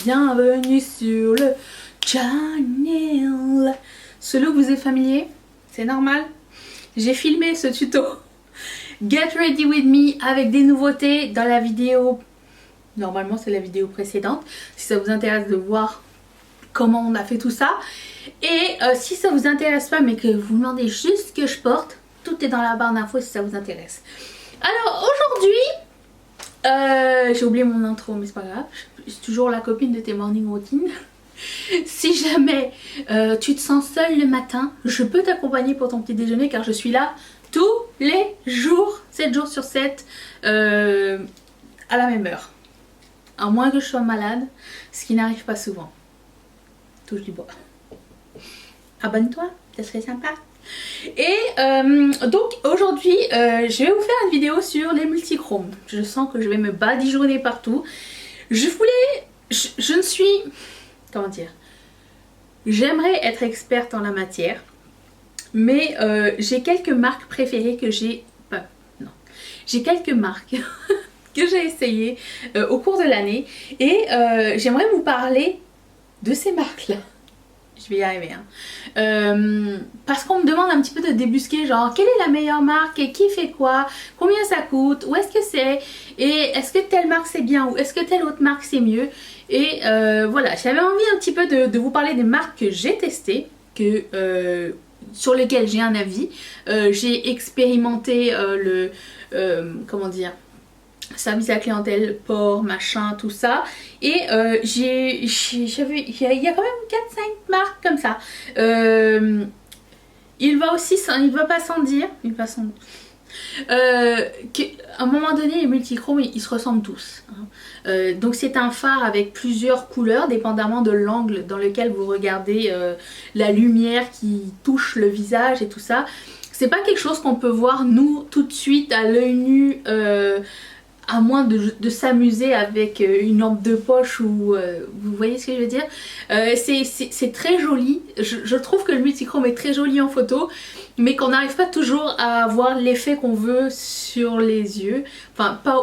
bienvenue sur le channel. Ce look vous est familier? C'est normal. J'ai filmé ce tuto Get Ready With Me avec des nouveautés dans la vidéo. Normalement c'est la vidéo précédente. Si ça vous intéresse de voir comment on a fait tout ça. Et si ça vous intéresse pas mais que vous vous demandez juste ce que je porte, tout est dans la barre d'infos si ça vous intéresse. Alors aujourd'hui, j'ai oublié mon intro mais c'est pas grave. Je suis toujours la copine de tes morning routines. Si jamais tu te sens seule le matin, je peux t'accompagner pour ton petit déjeuner car je suis là tous les jours, 7 jours sur 7, à la même heure. À moins que je sois malade, ce qui n'arrive pas souvent. Touche du bois. Abonne-toi, ça serait sympa. Et donc aujourd'hui, je vais vous faire une vidéo sur les multichromes. Je sens que je vais me badigeonner partout. Je ne suis... Comment dire? J'aimerais être experte en la matière. Mais j'ai quelques marques préférées que j'ai... non. J'ai quelques marques que j'ai essayées au cours de l'année. Et j'aimerais vous parler de ces marques-là. Je vais y arriver. Hein. Parce qu'on me demande un petit peu de débusquer, genre, quelle est la meilleure marque et qui fait quoi, combien ça coûte, où est-ce que c'est, et est-ce que telle marque c'est bien ou est-ce que telle autre marque c'est mieux. Et voilà, j'avais envie un petit peu de vous parler des marques que j'ai testées, sur lesquelles j'ai un avis. J'ai expérimenté comment dire, service à la clientèle, port, machin, tout ça. Et il y a quand même 4-5 marques comme ça. Il va pas sans dire, qu'à un moment donné les multichromes ils se ressemblent tous. Hein. Donc c'est un phare avec plusieurs couleurs dépendamment de l'angle dans lequel vous regardez la lumière qui touche le visage et tout ça. C'est pas quelque chose qu'on peut voir nous tout de suite à l'œil nu. À moins de s'amuser avec une lampe de poche ou vous voyez ce que je veux dire. C'est très joli. Je trouve que le multichrome est très joli en photo, mais qu'on n'arrive pas toujours à avoir l'effet qu'on veut sur les yeux. Enfin, pas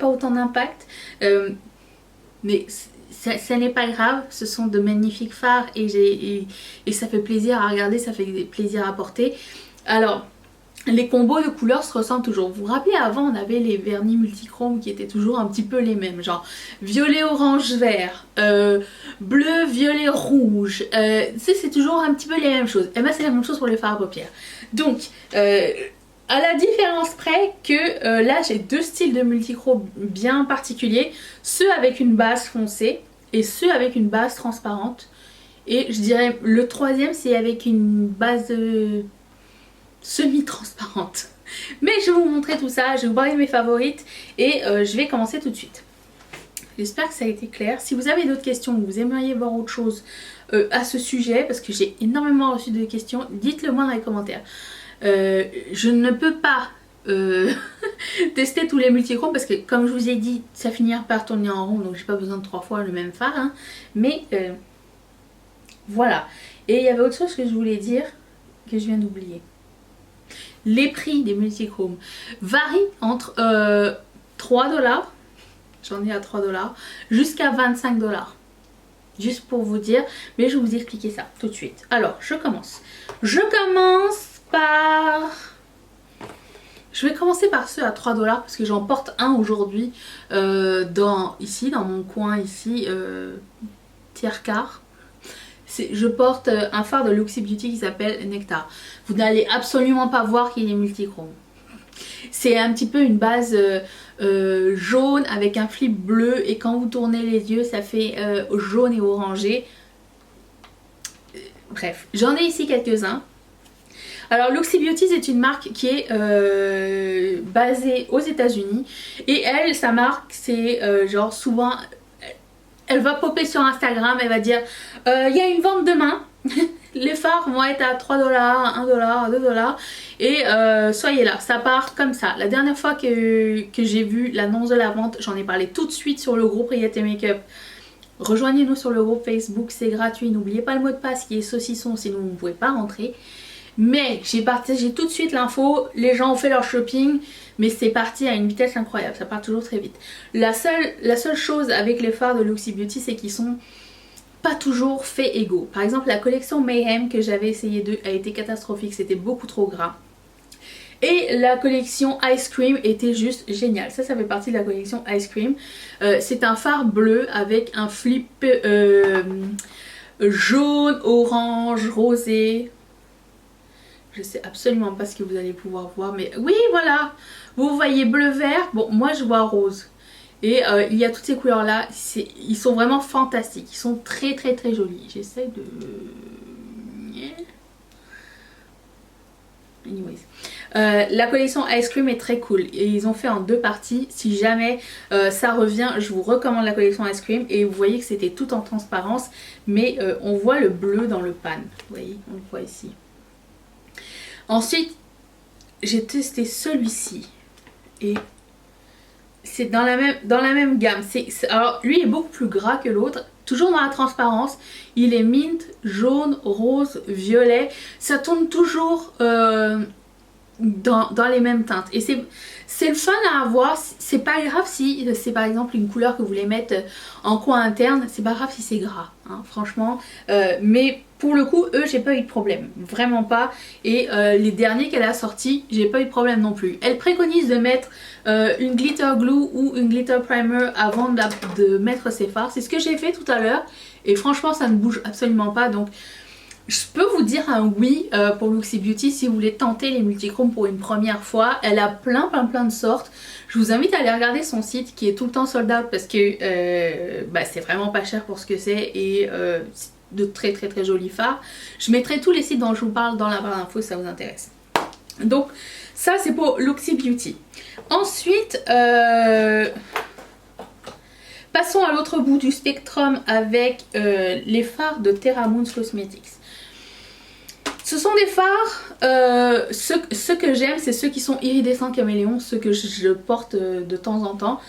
autant d'impact. Mais ça n'est pas grave. Ce sont de magnifiques phares et ça fait plaisir à regarder, ça fait plaisir à porter. Alors... les combos de couleurs se ressemblent toujours. Vous vous rappelez, avant on avait les vernis multichromes qui étaient toujours un petit peu les mêmes, genre violet, orange, vert, bleu, violet, rouge. C'est toujours un petit peu les mêmes choses. Et bien c'est la même chose pour les fards à paupières. Donc à la différence près que là j'ai deux styles de multichrome bien particuliers, ceux avec une base foncée et ceux avec une base transparente. Et je dirais le troisième c'est avec une base semi-transparente. Mais je vais vous montrer tout ça, je vais vous parler de mes favorites et je vais commencer tout de suite. J'espère que ça a été clair. Si vous avez d'autres questions ou vous aimeriez voir autre chose à ce sujet, parce que j'ai énormément reçu de questions, dites-le moi dans les commentaires. Je ne peux pas tester tous les multichromes parce que comme je vous ai dit, ça finira par tourner en rond, donc j'ai pas besoin de 3 fois le même phare. Hein. Mais voilà. Et il y avait autre chose que je voulais dire que je viens d'oublier. Les prix des multichromes varient entre 3 $, j'en ai à 3 $, jusqu'à 25 $. Juste pour vous dire, mais je vais vous expliquer ça tout de suite. Alors, je commence. Je vais commencer par ceux à 3 $ parce que j'en porte un aujourd'hui ici, dans mon coin ici, tiers quart. Je porte un phare de Luxy Beauty qui s'appelle Nectar. Vous n'allez absolument pas voir qu'il est multichrome. C'est un petit peu une base jaune avec un flip bleu et quand vous tournez les yeux ça fait jaune et orangé. Bref, j'en ai ici quelques-uns. Alors Luxy Beauty c'est une marque qui est basée aux États-Unis et elle, sa marque c'est genre souvent... Elle va popper sur Instagram, elle va dire il y a une vente demain, les phares vont être à 3 $, 1 $, 2 $, et soyez là, ça part comme ça. La dernière fois que j'ai vu l'annonce de la vente, j'en ai parlé tout de suite sur le groupe Riette Makeup. Rejoignez-nous sur le groupe Facebook, c'est gratuit, n'oubliez pas le mot de passe qui est saucisson, sinon vous ne pouvez pas rentrer. Mais j'ai partagé tout de suite l'info, les gens ont fait leur shopping, mais c'est parti à une vitesse incroyable, ça part toujours très vite. La seule chose avec les fards de Luxie Beauty, c'est qu'ils sont pas toujours faits égaux. Par exemple, la collection Mayhem que j'avais essayé a été catastrophique, c'était beaucoup trop gras. Et la collection Ice Cream était juste géniale. Ça fait partie de la collection Ice Cream. C'est un fard bleu avec un flip jaune, orange, rosé. Je sais absolument pas ce que vous allez pouvoir voir, mais oui, voilà. Vous voyez bleu-vert. Bon, moi je vois rose. Et il y a toutes ces couleurs là. Ils sont vraiment fantastiques. Ils sont très très très jolis. J'essaie de... Anyways. La collection Ice Cream est très cool et ils ont fait en 2 parties. Si jamais ça revient, je vous recommande la collection Ice Cream. Et vous voyez que c'était tout en transparence, mais on voit le bleu dans le pan. Vous voyez, on le voit ici. Ensuite, j'ai testé celui-ci et c'est dans la même gamme. Alors lui est beaucoup plus gras que l'autre. Toujours dans la transparence, il est mint, jaune, rose, violet. Ça tourne toujours dans les mêmes teintes. Et c'est le fun à avoir. C'est pas grave si c'est par exemple une couleur que vous voulez mettre en coin interne. C'est pas grave si c'est gras, hein, franchement. Mais pour le coup, eux, j'ai pas eu de problème. Vraiment pas. Et les derniers qu'elle a sortis, j'ai pas eu de problème non plus. Elle préconise de mettre une glitter glue ou une glitter primer avant de mettre ses fards. C'est ce que j'ai fait tout à l'heure. Et franchement, ça ne bouge absolument pas. Donc, je peux vous dire un oui pour Luxie Beauty si vous voulez tenter les multichromes pour une première fois. Elle a plein de sortes. Je vous invite à aller regarder son site qui est tout le temps sold out parce que c'est vraiment pas cher pour ce que c'est et de très jolis fards. Je mettrai tous les sites dont je vous parle dans la barre d'infos si ça vous intéresse. Donc ça c'est pour Luxie Beauty. Ensuite, passons à l'autre bout du spectrum avec les fards de Terra Moons Cosmetics. Ce sont des fards, ceux que j'aime c'est ceux qui sont iridescents caméléons, ceux que je porte de temps en temps.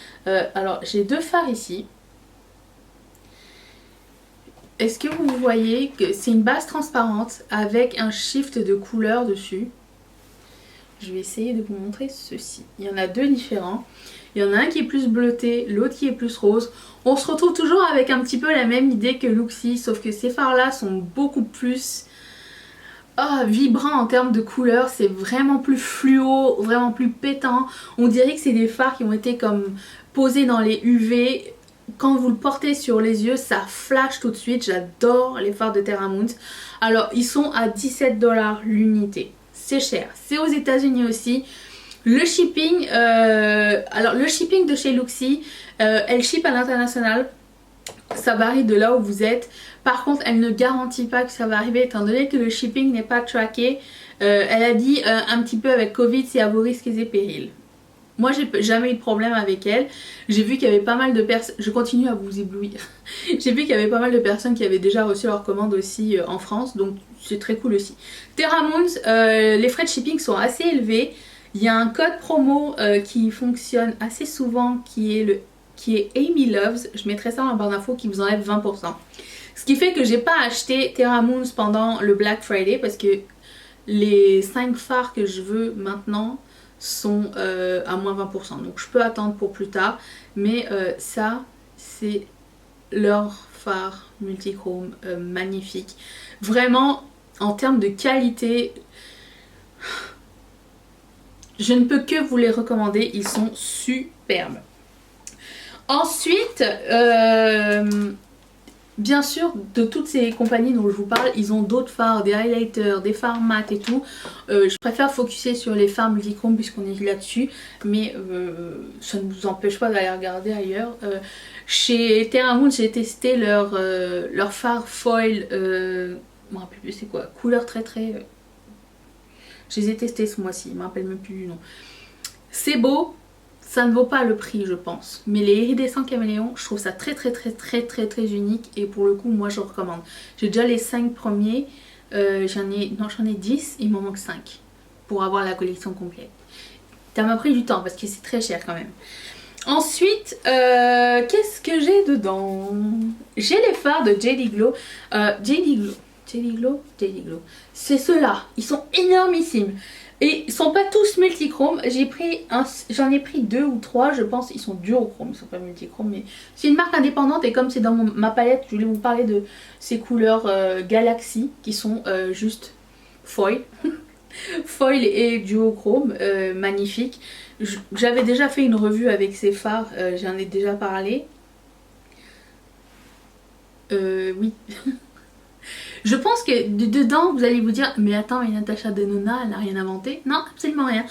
Alors j'ai 2 fards ici. Est-ce que vous voyez que c'est une base transparente avec un shift de couleur dessus? Je vais essayer de vous montrer ceci. Il y en a 2 différents. Il y en a un qui est plus bleuté, l'autre qui est plus rose. On se retrouve toujours avec un petit peu la même idée que Luxie, sauf que ces fards là sont beaucoup plus vibrants en termes de couleur. C'est vraiment plus fluo, vraiment plus pétant. On dirait que c'est des fards qui ont été comme posés dans les UV. Quand vous le portez sur les yeux, ça flash tout de suite. J'adore les fards de Terra Moons. Alors, ils sont à 17 $ l'unité. C'est cher. C'est aux États-Unis aussi. Le shipping, alors le shipping de chez Luxie, elle ship à l'international. Ça varie de là où vous êtes. Par contre, elle ne garantit pas que ça va arriver étant donné que le shipping n'est pas tracké. Elle a dit un petit peu avec Covid, c'est à vos risques et périls. Moi j'ai jamais eu de problème avec elle. J'ai vu qu'il y avait pas mal de personnes, je continue à vous éblouir. J'ai vu qu'il y avait pas mal de personnes qui avaient déjà reçu leur commande aussi en France, donc c'est très cool aussi. Terra Moons, les frais de shipping sont assez élevés. Il y a un code promo qui fonctionne assez souvent qui est Amy Loves. Je mettrai ça dans la barre d'infos qui vous enlève 20%. Ce qui fait que j'ai pas acheté Terra Moons pendant le Black Friday parce que les 5 fards que je veux maintenant sont à moins 20%. Donc je peux attendre pour plus tard. Mais ça, c'est leur phare multichrome magnifique. Vraiment, en termes de qualité, je ne peux que vous les recommander. Ils sont superbes. Ensuite, bien sûr, de toutes ces compagnies dont je vous parle, ils ont d'autres fards, des highlighters, des fards mat et tout. Je préfère focuser sur les fards multichrome puisqu'on est là-dessus, mais ça ne vous empêche pas d'aller regarder ailleurs. Chez Terra Moons, j'ai testé leur fard foil, je me rappelle plus c'est quoi, couleur très. Je les ai testés ce mois-ci, je me rappelle même plus du nom. C'est beau. Ça ne vaut pas le prix je pense. Mais les iridescents caméléons, je trouve ça très unique. Et pour le coup moi je recommande. J'ai déjà les 5 premiers. J'en ai 10. Il m'en manque 5. Pour avoir la collection complète. Ça m'a pris du temps parce que c'est très cher quand même. Ensuite, qu'est-ce que j'ai dedans? J'ai les fards de JD Glow. JD Jelly Glow, Jelly Glow. C'est ceux-là, ils sont énormissimes. Et ils sont pas tous multichromes. J'en ai pris 2 ou 3, je pense. Ils sont duochromes, ils sont pas multichromes, mais c'est une marque indépendante. Et comme c'est dans ma palette, je voulais vous parler de ces couleurs Galaxy qui sont juste foil. Foil et duochrome, magnifique. J'avais déjà fait une revue avec ces fards, j'en ai déjà parlé. Oui. Je pense que dedans, vous allez vous dire, mais attends, mais Natasha Denona, elle n'a rien inventé. Non, absolument rien.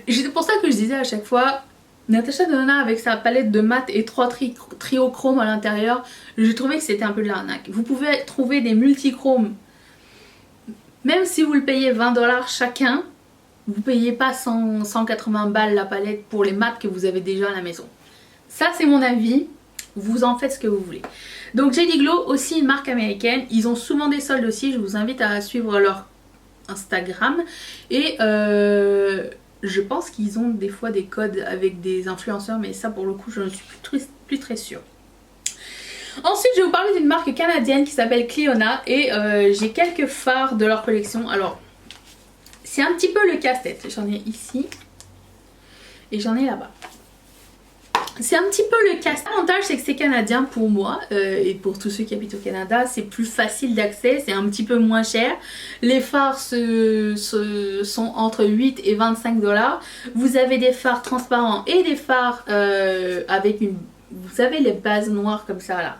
C'est pour ça que je disais à chaque fois, Natasha Denona avec sa palette de mat et 3 triochromes à l'intérieur, je trouvais que c'était un peu de l'arnaque. Vous pouvez trouver des multichromes, même si vous le payez 20 $ chacun, vous payez pas 180 balles la palette pour les mats que vous avez déjà à la maison. Ça c'est mon avis, vous en faites ce que vous voulez. Donc Jelly Glow, aussi une marque américaine, ils ont souvent des soldes aussi, je vous invite à suivre leur Instagram. Et je pense qu'ils ont des fois des codes avec des influenceurs, mais ça pour le coup je ne suis plus très sûre. Ensuite je vais vous parler d'une marque canadienne qui s'appelle Clionadh et j'ai quelques fards de leur collection. Alors c'est un petit peu le casse-tête, j'en ai ici et j'en ai là-bas. C'est un petit peu le casse. L'avantage c'est que c'est canadien pour moi et pour tous ceux qui habitent au Canada, c'est plus facile d'accès, c'est un petit peu moins cher. Les fards sont entre 8 et 25 $. Vous avez des fards transparents et des fards avec une... Vous savez les bases noires comme ça là.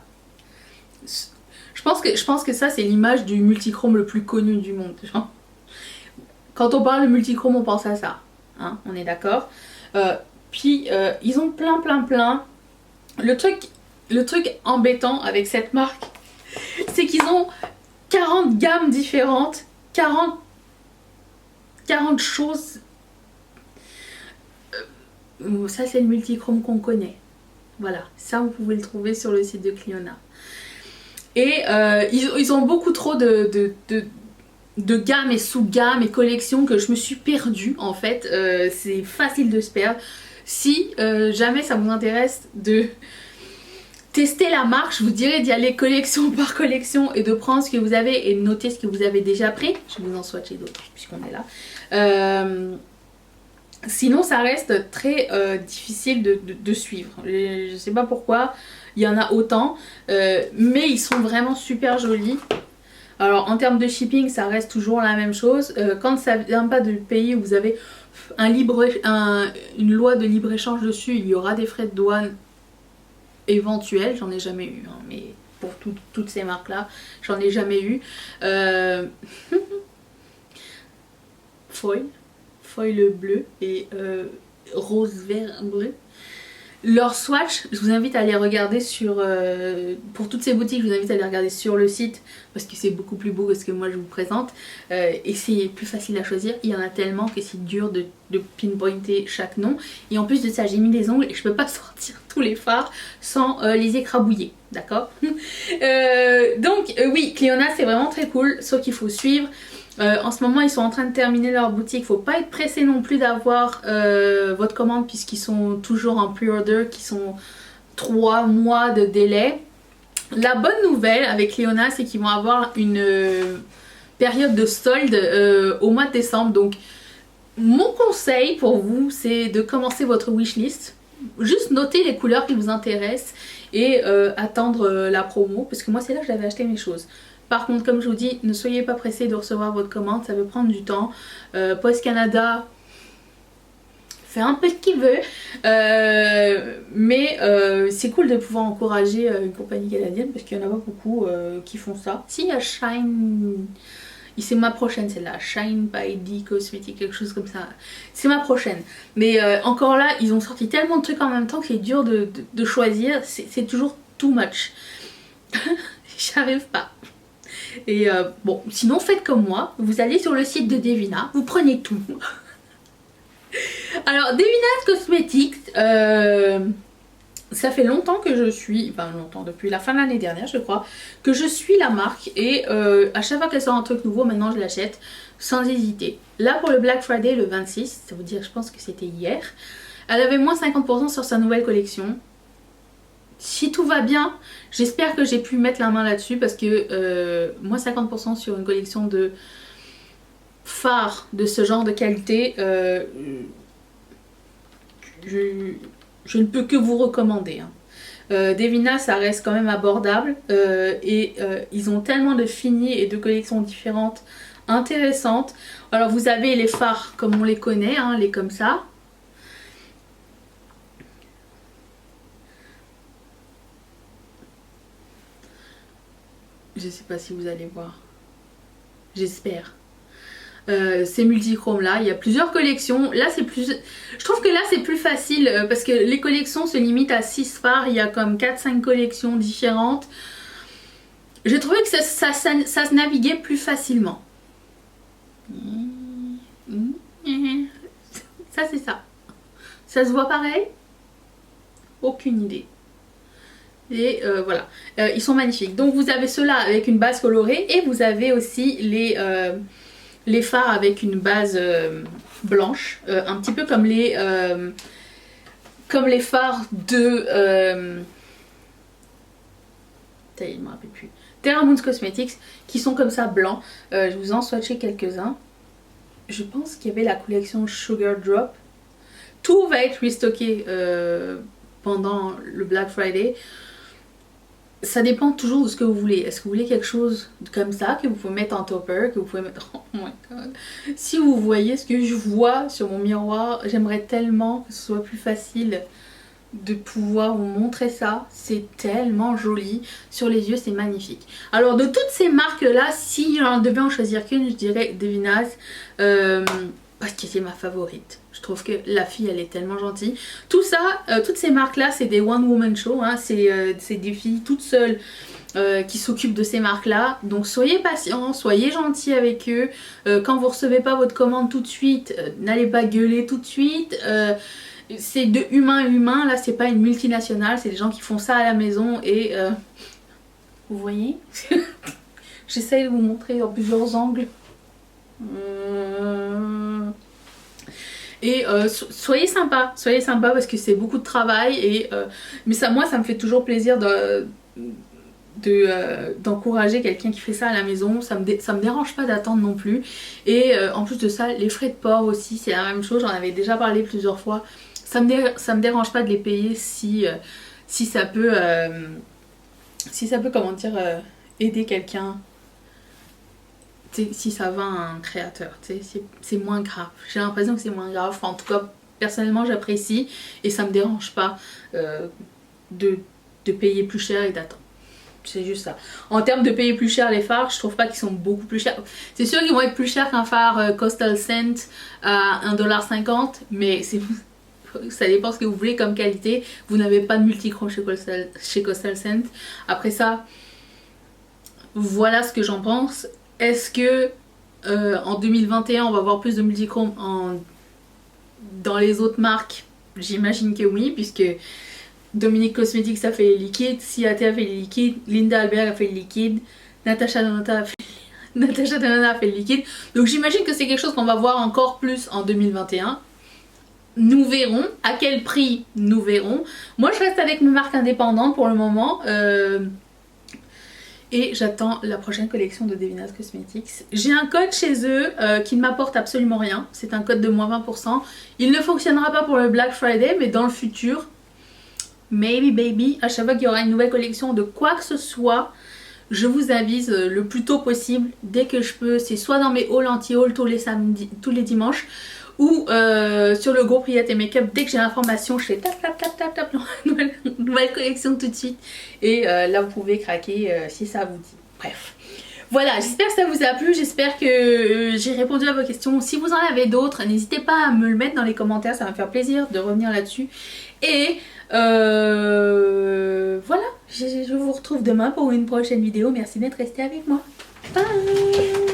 Je pense que ça c'est l'image du multichrome le plus connu du monde. Genre. Quand on parle de multichrome on pense à ça. Hein, on est d'accord. Puis ils ont plein. Le truc embêtant avec cette marque, c'est qu'ils ont 40 gammes différentes, 40 choses. Ça c'est le multichrome qu'on connaît. Voilà, ça vous pouvez le trouver sur le site de Clionadh. Et ils ont beaucoup trop de gammes et sous-gammes et collections que je me suis perdue en fait. C'est facile de se perdre. Si jamais ça vous intéresse de tester la marque, je vous dirais d'y aller collection par collection et de prendre ce que vous avez et de noter ce que vous avez déjà pris. Je vous en swatcher d'autres puisqu'on est là. Sinon ça reste très difficile de suivre. Je sais pas pourquoi il y en a autant, mais ils sont vraiment super jolis. Alors en termes de shipping ça reste toujours la même chose. Quand ça vient pas du pays où vous avez une loi de libre-échange dessus, il y aura des frais de douane éventuels, j'en ai jamais eu, hein, mais pour toutes ces marques là, j'en ai jamais eu. Foil bleu et rose vert bleu. Leur swatch, je vous invite à les regarder sur... pour toutes ces boutiques, je vous invite à les regarder sur le site parce que c'est beaucoup plus beau que ce que moi je vous présente. Et c'est plus facile à choisir. Il y en a tellement que c'est dur de pinpointer chaque nom. Et en plus de ça, j'ai mis des ongles et je peux pas sortir tous les fards sans les écrabouiller. D'accord. Donc oui, Clionadh c'est vraiment très cool, sauf qu'il faut suivre. En ce moment ils sont en train de terminer leur boutique, faut pas être pressé non plus d'avoir votre commande puisqu'ils sont toujours en pre-order, qui sont 3 mois de délai. La bonne nouvelle avec Clionadh c'est qu'ils vont avoir une période de solde au mois de décembre. Donc mon conseil pour vous c'est de commencer votre wishlist, juste noter les couleurs qui vous intéressent et attendre la promo parce que moi c'est là que j'avais acheté mes choses. Par contre, comme je vous dis, ne soyez pas pressés de recevoir votre commande, ça peut prendre du temps. Post Canada fait un peu ce qu'il veut, mais c'est cool de pouvoir encourager une compagnie canadienne parce qu'il y en a pas beaucoup qui font ça. Si, il y a Shine, c'est ma prochaine celle-là, Shine by D Cosmetics, quelque chose comme ça. C'est ma prochaine. Mais encore là, ils ont sorti tellement de trucs en même temps que c'est dur de choisir, c'est toujours too much. J'arrive pas. Et bon, sinon faites comme moi, vous allez sur le site de Devina, vous prenez tout. Alors Devina Cosmetics, ça fait longtemps que je suis, enfin longtemps, depuis la fin de l'année dernière je crois, que je suis la marque et à chaque fois qu'elle sort un truc nouveau, maintenant je l'achète sans hésiter. Là pour le Black Friday le 26, ça veut dire je pense que c'était hier, elle avait moins 50% sur sa nouvelle collection. si tout va bien, j'espère que j'ai pu mettre la main là-dessus parce que moi 50% sur une collection de fards de ce genre de qualité, je ne peux que vous recommander. Hein. Devina, ça reste quand même abordable et ils ont tellement de finis et de collections différentes intéressantes. Alors vous avez les fards comme on les connaît, hein, les comme ça. Je sais pas si vous allez voir. J'espère. Ces multichromes là, il y a plusieurs collections. Là c'est plus... Je trouve que là c'est plus facile parce que les collections se limitent à 6 fards. Il y a comme 4-5 collections différentes. J'ai trouvé que ça se naviguait plus facilement. Ça c'est ça. Ça se voit pareil? Aucune idée. Et voilà, ils sont magnifiques. Donc vous avez ceux-là avec une base colorée et vous avez aussi les fards avec une base blanche, un petit peu comme les fards de il me rappelle plus, Terra Moons Cosmetics, qui sont comme ça blancs. Je vous en swatché quelques-uns. Je pense qu'il y avait la collection Sugar Drop. Tout va être restocké pendant le Black Friday. Ça dépend toujours de ce que vous voulez. Est-ce que vous voulez quelque chose comme ça, que vous pouvez mettre en topper, que vous pouvez mettre... Oh my god. Si vous voyez ce que je vois sur mon miroir, j'aimerais tellement que ce soit plus facile de pouvoir vous montrer ça. C'est tellement joli. Sur les yeux, c'est magnifique. Alors, de toutes ces marques-là, si j'en devais en choisir qu'une, je dirais Devinas. Parce que c'est ma favorite. Je trouve que la fille elle est tellement gentille. Tout ça, toutes ces marques là c'est des one woman show, hein. C'est des filles toutes seules qui s'occupent de ces marques là. Donc soyez patients, soyez gentils avec eux. Quand vous recevez pas votre commande tout de suite, n'allez pas gueuler tout de suite. C'est de humain à humain, là c'est pas une multinationale, c'est des gens qui font ça à la maison et vous voyez. J'essaye de vous montrer en plusieurs angles. Et soyez sympa parce que c'est beaucoup de travail et mais ça, moi ça me fait toujours plaisir d'encourager quelqu'un qui fait ça à la maison. Ça me dérange pas d'attendre non plus et en plus de ça les frais de port aussi c'est la même chose, j'en avais déjà parlé plusieurs fois. Ça me dérange pas de les payer si ça peut comment dire aider quelqu'un. Si ça va à un créateur, c'est moins grave. J'ai l'impression que c'est moins grave. Enfin, en tout cas, personnellement, j'apprécie et ça me dérange pas de payer plus cher et d'attendre. C'est juste ça. En termes de payer plus cher les fards, je trouve pas qu'ils sont beaucoup plus chers. C'est sûr qu'ils vont être plus chers qu'un phare Coastal Scent à 1,50$, mais ça dépend ce que vous voulez comme qualité. Vous n'avez pas de multichrome chez Coastal Scent. Après ça, voilà ce que j'en pense. Est-ce que en 2021 on va avoir plus de multichrome dans les autres marques? J'imagine que oui, puisque Dominique Cosmetics a fait les liquides, Ciate a fait les liquides, Linda Albert a fait les liquides, Natasha Denona a fait les liquides. Donc j'imagine que c'est quelque chose qu'on va voir encore plus en 2021. Nous verrons. À quel prix? Nous verrons. Moi je reste avec mes marques indépendantes pour le moment. Et j'attends la prochaine collection de Devinas Cosmetics. J'ai un code chez eux qui ne m'apporte absolument rien. C'est un code de moins 20%. Il ne fonctionnera pas pour le Black Friday, mais dans le futur, maybe baby, à chaque fois qu'il y aura une nouvelle collection de quoi que ce soit, je vous avise le plus tôt possible, dès que je peux. C'est soit dans mes hauls anti-hauls tous les dimanches, ou sur le groupe Riette et Makeup, dès que j'ai l'information, je fais tap tap tap tap tap, nouvelle collection tout de suite. Et là vous pouvez craquer si ça vous dit. Bref. Voilà, j'espère que ça vous a plu, j'espère que j'ai répondu à vos questions. Si vous en avez d'autres, n'hésitez pas à me le mettre dans les commentaires, ça va me faire plaisir de revenir là-dessus. Et voilà, je vous retrouve demain pour une prochaine vidéo. Merci d'être resté avec moi. Bye!